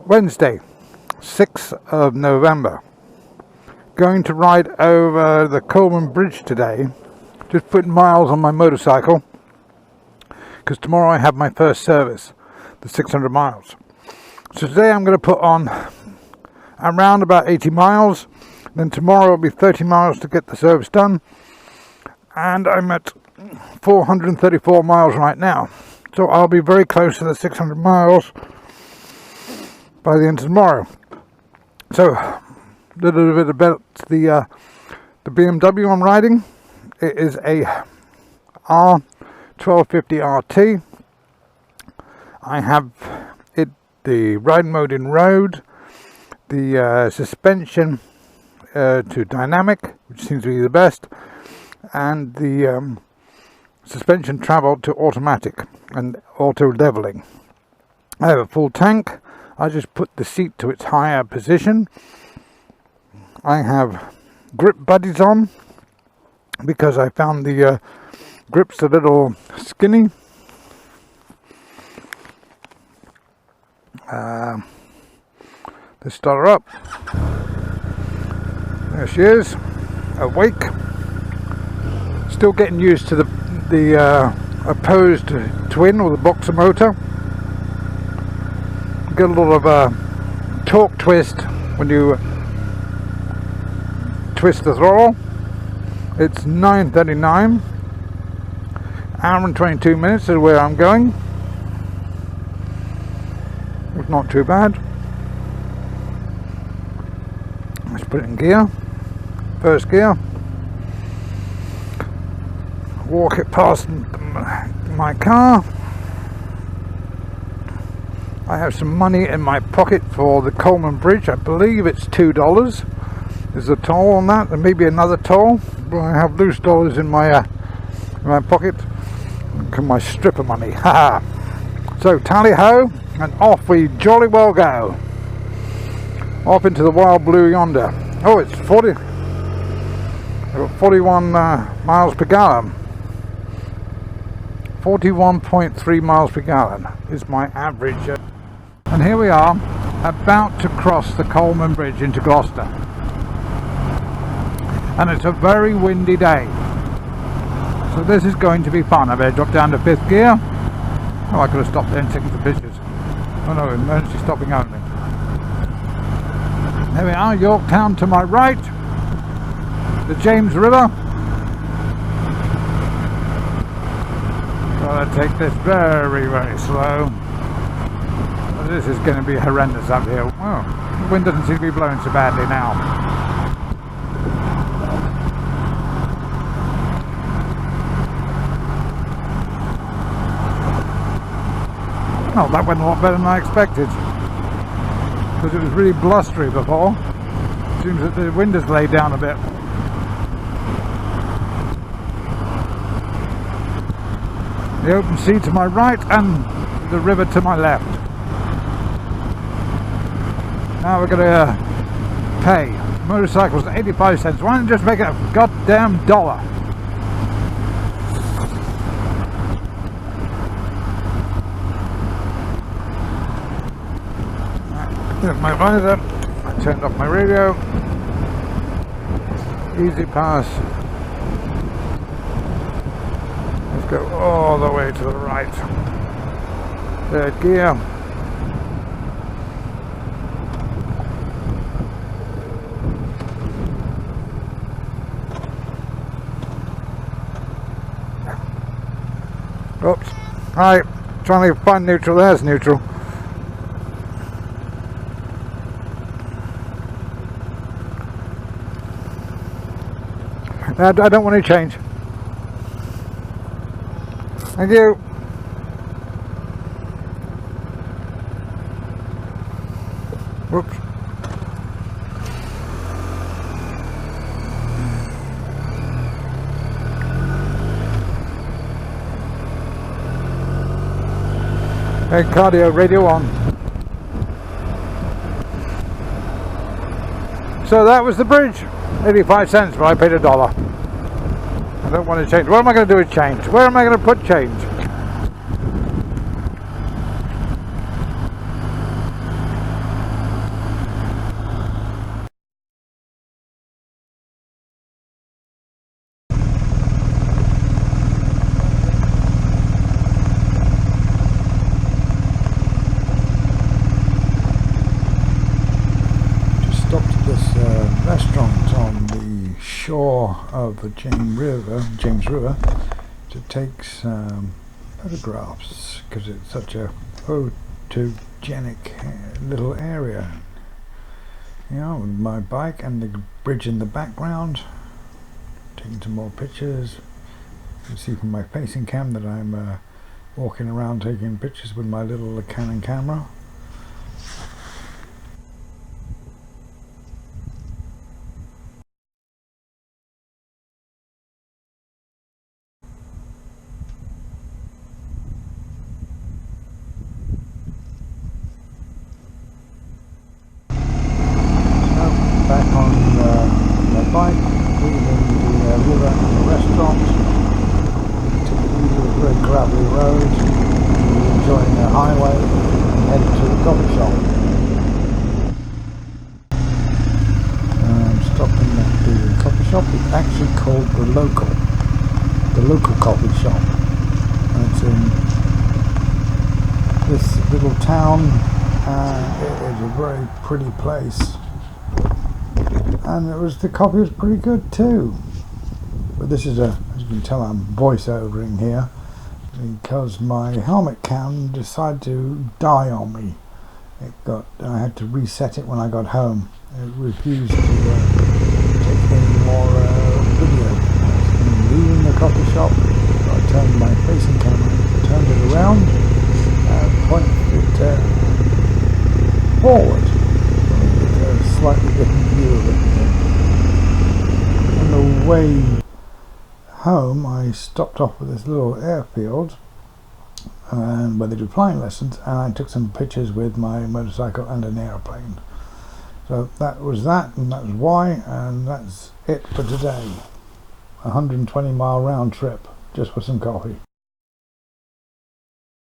Wednesday, 6th of November. Going to ride over the Coleman Bridge today. Just putting miles on my motorcycle, because tomorrow I have my first service, the 600 miles. So today I'm going to put on around about 80 miles. Then tomorrow will be 30 miles to get the service done. And I'm at 434 miles right now. So I'll be very close to the 600 miles by the end of tomorrow. So a little bit about the BMW I'm riding. It is a R1250 RT. I have it, the ride mode in road, the suspension to dynamic, which seems to be the best, and the suspension travel to automatic and auto leveling. I have a full tank. I just put the seat to its higher position. I have grip buddies on because I found the grips a little skinny. Let's start her up. There she is, awake. Still getting used to the opposed twin or the boxer motor. Get a lot of torque twist when you twist the throttle. It's 9:39. Hour and 22 minutes is where I'm going. It's not too bad. Let's put it in gear. First gear. Walk it past my car. I have some money in my pocket for the Coleman Bridge. I believe it's $2. There's a toll on that, and maybe another toll. But I have loose dollars in my pocket. My stripper money. Haha. So tally ho, and off we jolly well go. Off into the wild blue yonder. Oh, it's 41 miles per gallon. 41.3 miles per gallon is my average. And here we are, about to cross the Coleman Bridge into Gloucester. And it's a very windy day. So this is going to be fun. I better drop down to 5th gear. Oh, I could have stopped there and taken some pictures. Oh no, emergency stopping only. There we are, Yorktown to my right. The James River. Gotta take this very, very slow. This is going to be horrendous up here. Oh, the wind doesn't seem to be blowing so badly now. Oh, that went a lot better than I expected. Because it was really blustery before. Seems that the wind has laid down a bit. The open sea to my right and the river to my left. Now we're going to pay. Motorcycles 85 cents. Why don't you just make it a goddamn dollar? There's my visor. I turned off my radio. Easy pass. Let's go all the way to the right. 3rd gear. Oops. Alright, trying to find neutral. There's neutral. I don't want to change. Thank you. Whoops. Hey, cardio radio on. So that was the bridge. 85 cents, but I paid $1. I don't want to change. What am I going to do with change? Where am I going to put change? this restaurant on the shore of the James River to take some photographs because it's such a photogenic little area. You know, with my bike and the bridge in the background, taking some more pictures. You can see from my facing cam that I'm walking around taking pictures with my little Canon camera. Back on my bike, leaving the river and the restaurant. Took it easy, a very gravelly road, enjoying the highway and headed to the coffee shop. Stopping at the coffee shop. It's actually called the local coffee shop. And it's in this little town, and it is a very pretty place. And the coffee was pretty good too. But this is as you can tell, I'm voice-overing here because my helmet cam decided to die on me. I had to reset it when I got home. It refused to take any more video. Leaving the coffee shop, I turned my facing camera, turned it around, and pointed it forward. Slightly different view of it. On the way home, I stopped off at this little airfield where they do flying lessons, and I took some pictures with my motorcycle and an airplane. So that was that, and that was why, and that's it for today. 120-mile round trip just for some coffee.